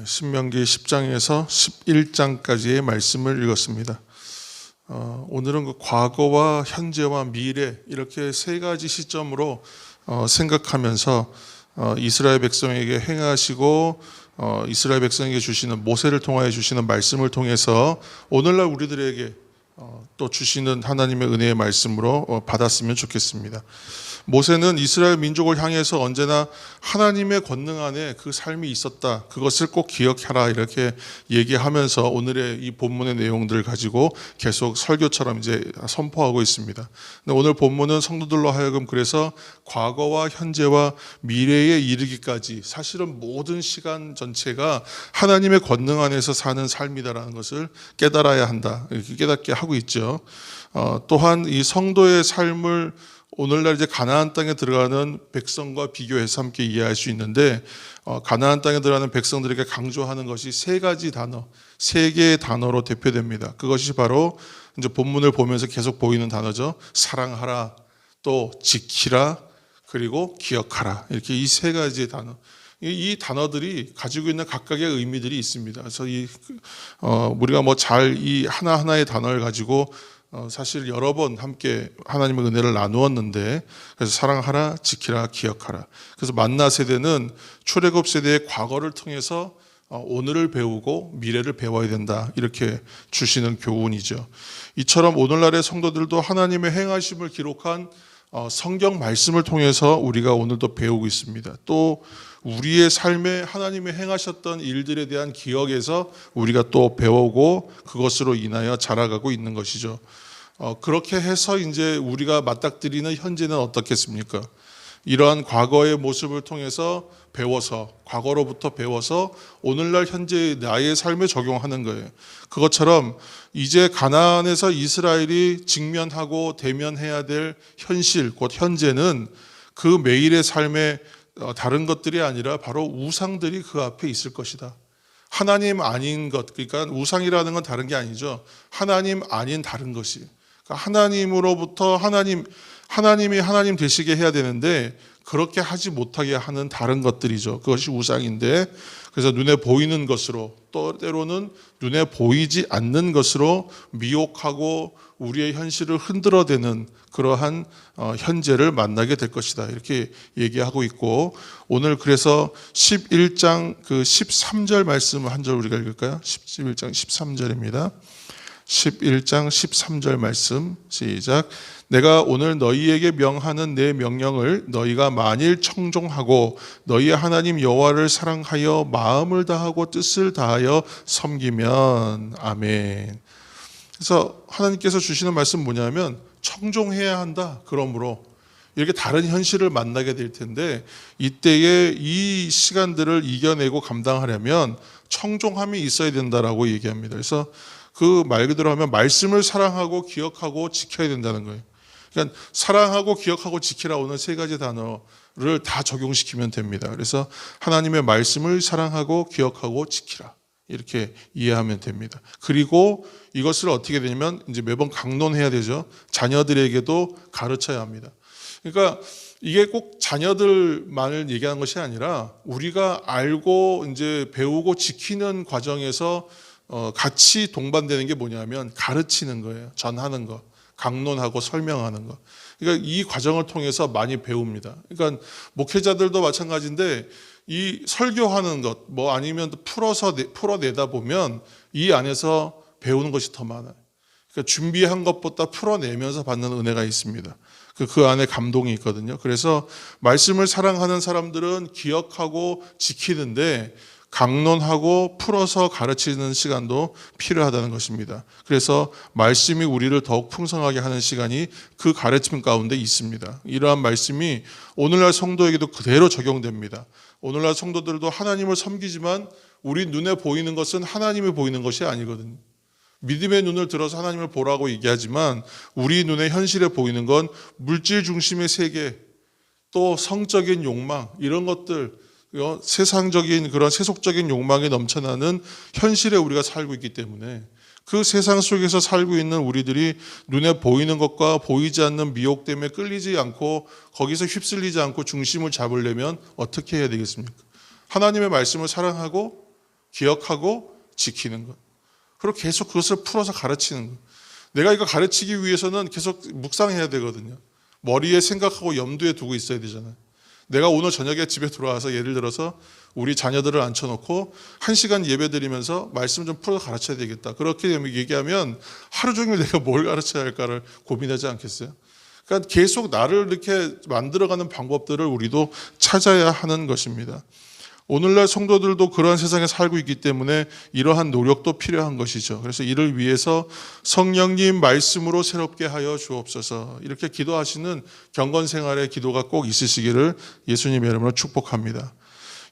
신명기 10장에서 11장까지의 말씀을 읽었습니다. 오늘은 그 과거와 현재와 미래 이렇게 세 가지 시점으로 생각하면서 이스라엘 백성에게 행하시고 이스라엘 백성에게 주시는 모세를 통하여 주시는 말씀을 통해서 오늘날 우리들에게 또 주시는 하나님의 은혜의 말씀으로 받았으면 좋겠습니다. 모세는 이스라엘 민족을 향해서 언제나 하나님의 권능 안에 그 삶이 있었다. 그것을 꼭 기억하라 이렇게 얘기하면서 오늘의 이 본문의 내용들을 가지고 계속 설교처럼 이제 선포하고 있습니다. 근데 오늘 본문은 성도들로 하여금 그래서 과거와 현재와 미래에 이르기까지 사실은 모든 시간 전체가 하나님의 권능 안에서 사는 삶이다라는 것을 깨달아야 한다. 이렇게 깨닫게 하고 있죠. 또한 이 성도의 삶을 오늘날 이제 가나안 땅에 들어가는 백성과 비교해서 함께 이해할 수 있는데 가나안 땅에 들어가는 백성들에게 강조하는 것이 세 가지 단어, 세 개의 단어로 대표됩니다. 그것이 바로 이제 본문을 보면서 계속 보이는 단어죠. 사랑하라, 또 지키라, 그리고 기억하라. 이렇게 이 세 가지의 단어. 이 단어들이 가지고 있는 각각의 의미들이 있습니다. 그래서 우리가 잘 이 하나하나의 단어를 가지고 사실 여러 번 함께 하나님의 은혜를 나누었는데, 그래서 사랑하라, 지키라, 기억하라. 그래서 만나 세대는 출애굽 세대의 과거를 통해서 오늘을 배우고 미래를 배워야 된다. 이렇게 주시는 교훈이죠. 이처럼 오늘날의 성도들도 하나님의 행하심을 기록한 성경 말씀을 통해서 우리가 오늘도 배우고 있습니다. 또 우리의 삶에 하나님의 행하셨던 일들에 대한 기억에서 우리가 또 배우고 그것으로 인하여 자라가고 있는 것이죠. 그렇게 해서 이제 우리가 맞닥뜨리는 현재는 어떻겠습니까? 이러한 과거의 모습을 통해서 배워서, 과거로부터 배워서 오늘날 현재의 나의 삶에 적용하는 거예요. 그것처럼 이제 가나안에서 이스라엘이 직면하고 대면해야 될 현실, 곧 현재는 그 매일의 삶에 다른 것들이 아니라 바로 우상들이 그 앞에 있을 것이다. 하나님 아닌 것, 그러니까 우상이라는 건 다른 게 아니죠. 하나님 아닌 다른 것이. 그러니까 하나님으로부터 하나님이 하나님 되시게 해야 되는데 그렇게 하지 못하게 하는 다른 것들이죠. 그것이 우상인데, 그래서 눈에 보이는 것으로, 또 때로는 눈에 보이지 않는 것으로 미혹하고 우리의 현실을 흔들어대는 그러한 현재를 만나게 될 것이다. 이렇게 얘기하고 있고, 오늘 그래서 11장 그 13절 말씀을 한 절 우리가 읽을까요? 11장 13절입니다. 11장 13절 말씀 시작. 내가 오늘 너희에게 명하는 내 명령을 너희가 만일 청종하고 너희의 하나님 여호와를 사랑하여 마음을 다하고 뜻을 다하여 섬기면 아멘. 그래서 하나님께서 주시는 말씀 뭐냐면 청종해야 한다. 그러므로 이렇게 다른 현실을 만나게 될 텐데 이때에 이 시간들을 이겨내고 감당하려면 청종함이 있어야 된다라고 얘기합니다. 그래서 그 말 그대로 하면 말씀을 사랑하고 기억하고 지켜야 된다는 거예요. 그러니까 사랑하고 기억하고 지키라 오늘 세 가지 단어를 다 적용시키면 됩니다. 그래서 하나님의 말씀을 사랑하고 기억하고 지키라 이렇게 이해하면 됩니다. 그리고 이것을 어떻게 되냐면 이제 매번 강론해야 되죠. 자녀들에게도 가르쳐야 합니다. 그러니까 이게 꼭 자녀들만을 얘기하는 것이 아니라 우리가 알고 이제 배우고 지키는 과정에서 같이 동반되는 게 뭐냐면 가르치는 거예요. 전하는 거, 강론하고 설명하는 거. 그러니까 이 과정을 통해서 많이 배웁니다. 그러니까 목회자들도 마찬가지인데 이 설교하는 것, 아니면 풀어내다 보면 이 안에서 배우는 것이 더 많아요. 그러니까 준비한 것보다 풀어내면서 받는 은혜가 있습니다. 그 안에 감동이 있거든요. 그래서 말씀을 사랑하는 사람들은 기억하고 지키는데 강론하고 풀어서 가르치는 시간도 필요하다는 것입니다. 그래서 말씀이 우리를 더욱 풍성하게 하는 시간이 그 가르침 가운데 있습니다. 이러한 말씀이 오늘날 성도에게도 그대로 적용됩니다. 오늘날 성도들도 하나님을 섬기지만 우리 눈에 보이는 것은 하나님이 보이는 것이 아니거든요. 믿음의 눈을 들어서 하나님을 보라고 얘기하지만 우리 눈에 현실에 보이는 건 물질 중심의 세계, 또 성적인 욕망, 이런 것들, 세상적인 그런 세속적인 욕망이 넘쳐나는 현실에 우리가 살고 있기 때문에 그 세상 속에서 살고 있는 우리들이 눈에 보이는 것과 보이지 않는 미혹 때문에 끌리지 않고 거기서 휩쓸리지 않고 중심을 잡으려면 어떻게 해야 되겠습니까? 하나님의 말씀을 사랑하고 기억하고 지키는 것. 그리고 계속 그것을 풀어서 가르치는 것. 내가 이거 가르치기 위해서는 계속 묵상해야 되거든요. 머리에 생각하고 염두에 두고 있어야 되잖아요. 내가 오늘 저녁에 집에 들어와서 예를 들어서 우리 자녀들을 앉혀놓고 1시간 예배 드리면서 말씀 좀 풀어서 가르쳐야 되겠다. 그렇게 얘기하면 하루 종일 내가 뭘 가르쳐야 할까를 고민하지 않겠어요? 그러니까 계속 나를 이렇게 만들어가는 방법들을 우리도 찾아야 하는 것입니다. 오늘날 성도들도 그러한 세상에 살고 있기 때문에 이러한 노력도 필요한 것이죠. 그래서 이를 위해서 성령님 말씀으로 새롭게 하여 주옵소서, 이렇게 기도하시는 경건생활의 기도가 꼭 있으시기를 예수님의 이름으로 축복합니다.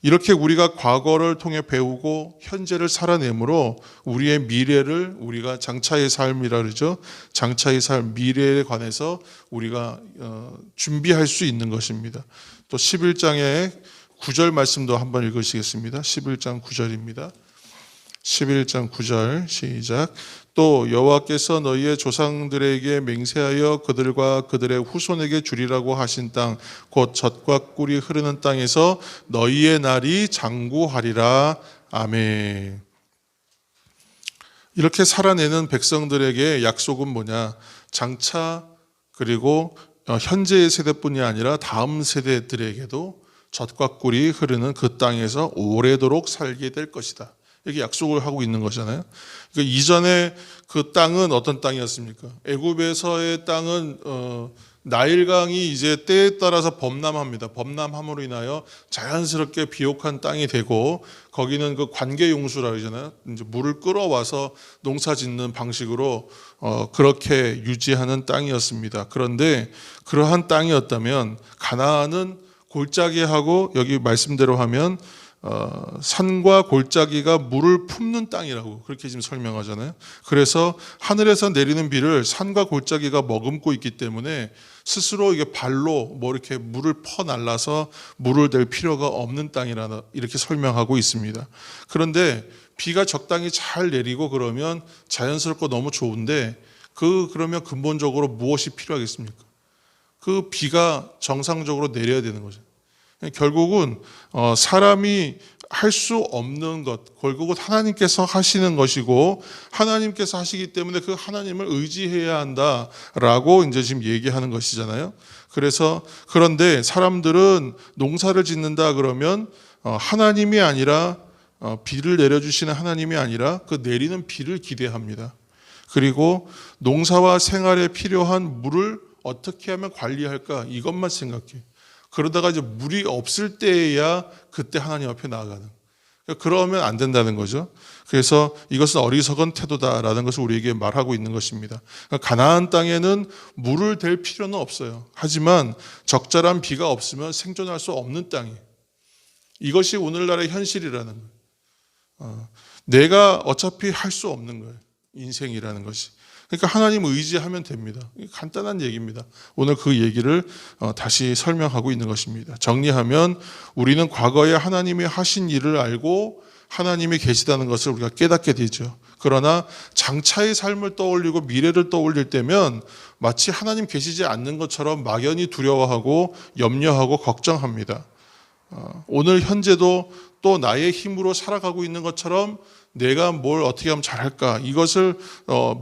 이렇게 우리가 과거를 통해 배우고 현재를 살아내므로 우리의 미래를, 우리가 장차의 삶이라 그러죠. 장차의 삶, 미래에 관해서 우리가 준비할 수 있는 것입니다. 또 11장의 9절 말씀도 한번 읽으시겠습니다. 11장 9절입니다. 11장 9절 시작. 또 여호와께서 너희의 조상들에게 맹세하여 그들과 그들의 후손에게 주리라고 하신 땅, 곧 젖과 꿀이 흐르는 땅에서 너희의 날이 장구하리라. 아멘. 이렇게 살아내는 백성들에게 약속은 뭐냐? 장차, 그리고 현재의 세대뿐이 아니라 다음 세대들에게도 젖과 꿀이 흐르는 그 땅에서 오래도록 살게 될 것이다. 이렇게 약속을 하고 있는 거잖아요. 그러니까 이전에 그 땅은 어떤 땅이었습니까? 애굽에서의 땅은 나일강이 이제 때에 따라서 범람합니다. 범람함으로 인하여 자연스럽게 비옥한 땅이 되고, 거기는 그 관계용수라 그러잖아요. 이제 물을 끌어와서 농사 짓는 방식으로 그렇게 유지하는 땅이었습니다. 그런데 그러한 땅이었다면 가나안은 골짜기하고, 여기 말씀대로 하면 산과 골짜기가 물을 품는 땅이라고 그렇게 지금 설명하잖아요. 그래서 하늘에서 내리는 비를 산과 골짜기가 머금고 있기 때문에 스스로 이게 발로 뭐 이렇게 물을 퍼날라서 물을 댈 필요가 없는 땅이라 이렇게 설명하고 있습니다. 그런데 비가 적당히 잘 내리고 그러면 자연스럽고 너무 좋은데, 그러면 근본적으로 무엇이 필요하겠습니까? 그 비가 정상적으로 내려야 되는 거죠. 결국은 사람이 할 수 없는 것, 결국은 하나님께서 하시는 것이고, 하나님께서 하시기 때문에 그 하나님을 의지해야 한다라고 이제 지금 얘기하는 것이잖아요. 그런데 사람들은 농사를 짓는다 그러면 하나님이 아니라, 비를 내려주시는 하나님이 아니라 그 내리는 비를 기대합니다. 그리고 농사와 생활에 필요한 물을 어떻게 하면 관리할까, 이것만 생각해. 그러다가 이제 물이 없을 때에야 그때 하나님 앞에 나아가는. 그러면 안 된다는 거죠. 그래서 이것은 어리석은 태도다라는 것을 우리에게 말하고 있는 것입니다. 가나안 땅에는 물을 댈 필요는 없어요. 하지만 적절한 비가 없으면 생존할 수 없는 땅이에요. 이것이 오늘날의 현실이라는 거예요. 내가 어차피 할 수 없는 거예요. 인생이라는 것이. 그러니까 하나님 의지하면 됩니다. 간단한 얘기입니다. 오늘 그 얘기를 다시 설명하고 있는 것입니다. 정리하면 우리는 과거에 하나님이 하신 일을 알고 하나님이 계시다는 것을 우리가 깨닫게 되죠. 그러나 장차의 삶을 떠올리고 미래를 떠올릴 때면 마치 하나님 계시지 않는 것처럼 막연히 두려워하고 염려하고 걱정합니다. 오늘 현재도 또 나의 힘으로 살아가고 있는 것처럼 내가 뭘 어떻게 하면 잘할까, 이것을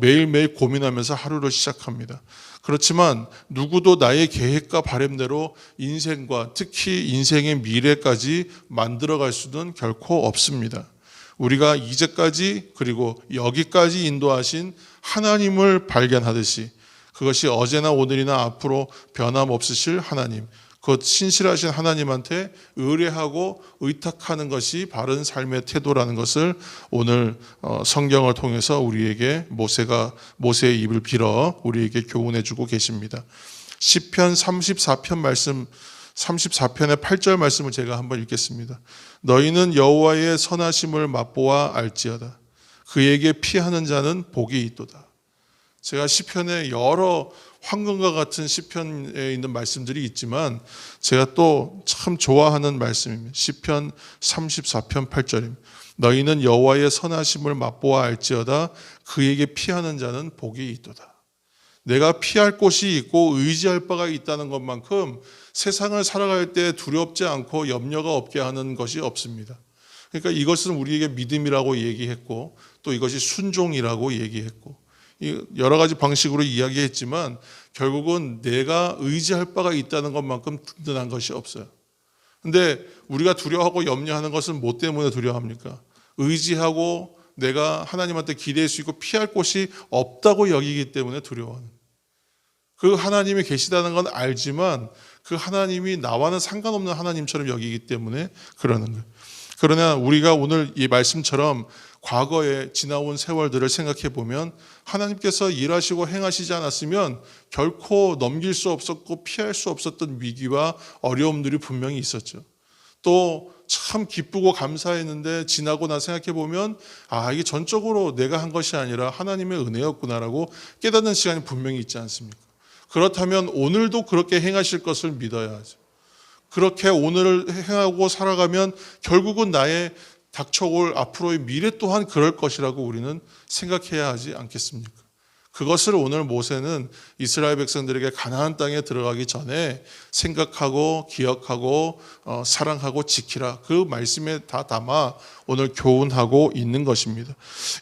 매일매일 고민하면서 하루를 시작합니다. 그렇지만 누구도 나의 계획과 바람대로 인생과 특히 인생의 미래까지 만들어갈 수는 결코 없습니다. 우리가 이제까지 그리고 여기까지 인도하신 하나님을 발견하듯이, 그것이 어제나 오늘이나 앞으로 변함없으실 하나님, 그 신실하신 하나님한테 의뢰하고 의탁하는 것이 바른 삶의 태도라는 것을 오늘 성경을 통해서 우리에게 모세의 입을 빌어 우리에게 교훈해 주고 계십니다. 시편 34편 말씀, 34편의 8절 말씀을 제가 한번 읽겠습니다. 너희는 여호와의 선하심을 맛보아 알지어다. 그에게 피하는 자는 복이 있도다. 제가 시편에 여러 황금과 같은 시편에 있는 말씀들이 있지만 제가 또 참 좋아하는 말씀입니다. 시편 34편 8절입니다. 너희는 여호와의 선하심을 맛보아 알지어다. 그에게 피하는 자는 복이 있도다. 내가 피할 곳이 있고 의지할 바가 있다는 것만큼 세상을 살아갈 때 두렵지 않고 염려가 없게 하는 것이 없습니다. 그러니까 이것은 우리에게 믿음이라고 얘기했고 또 이것이 순종이라고 얘기했고 여러 가지 방식으로 이야기했지만 결국은 내가 의지할 바가 있다는 것만큼 든든한 것이 없어요. 근데 우리가 두려워하고 염려하는 것은 뭐 때문에 두려워합니까? 의지하고 내가 하나님한테 기댈 수 있고 피할 곳이 없다고 여기기 때문에 두려워하는 거예요. 그 하나님이 계시다는 건 알지만 그 하나님이 나와는 상관없는 하나님처럼 여기기 때문에 그러는 거예요. 그러나 우리가 오늘 이 말씀처럼 과거에 지나온 세월들을 생각해 보면 하나님께서 일하시고 행하시지 않았으면 결코 넘길 수 없었고 피할 수 없었던 위기와 어려움들이 분명히 있었죠. 또 참 기쁘고 감사했는데 지나고 나 생각해 보면 이게 전적으로 내가 한 것이 아니라 하나님의 은혜였구나라고 깨닫는 시간이 분명히 있지 않습니까? 그렇다면 오늘도 그렇게 행하실 것을 믿어야 하죠. 그렇게 오늘을 행하고 살아가면 결국은 나의 닥쳐올 앞으로의 미래 또한 그럴 것이라고 우리는 생각해야 하지 않겠습니까? 그것을 오늘 모세는 이스라엘 백성들에게 가나안 땅에 들어가기 전에 생각하고 기억하고 사랑하고 지키라 그 말씀에 다 담아 오늘 교훈하고 있는 것입니다.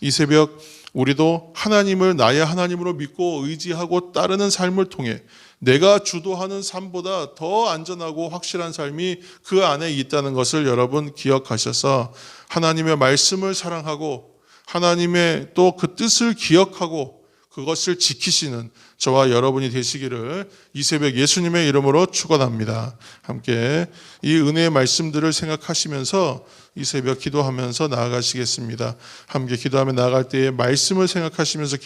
이 새벽 우리도 하나님을 나의 하나님으로 믿고 의지하고 따르는 삶을 통해 내가 주도하는 삶보다 더 안전하고 확실한 삶이 그 안에 있다는 것을 여러분 기억하셔서 하나님의 말씀을 사랑하고 하나님의 또 그 뜻을 기억하고 그것을 지키시는 저와 여러분이 되시기를 이 새벽 예수님의 이름으로 축원합니다. 함께 이 은혜의 말씀들을 생각하시면서 이 새벽 기도하면서 나아가시겠습니다. 함께 기도하며 나아갈 때에 말씀을 생각하시면서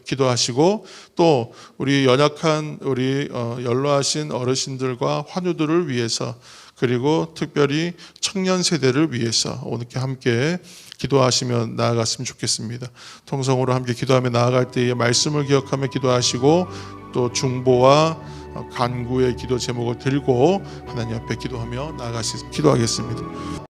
기도하시고 또 우리 연약한 우리 연로하신 어르신들과 환우들을 위해서 그리고 특별히 청년 세대를 위해서 오늘께 함께 기도하시며 나아갔으면 좋겠습니다. 통성으로 함께 기도하며 나아갈 때에 말씀을 기억하며 기도하시고 또 중보와 간구의 기도 제목을 들고 하나님 앞에 기도하며 기도하겠습니다.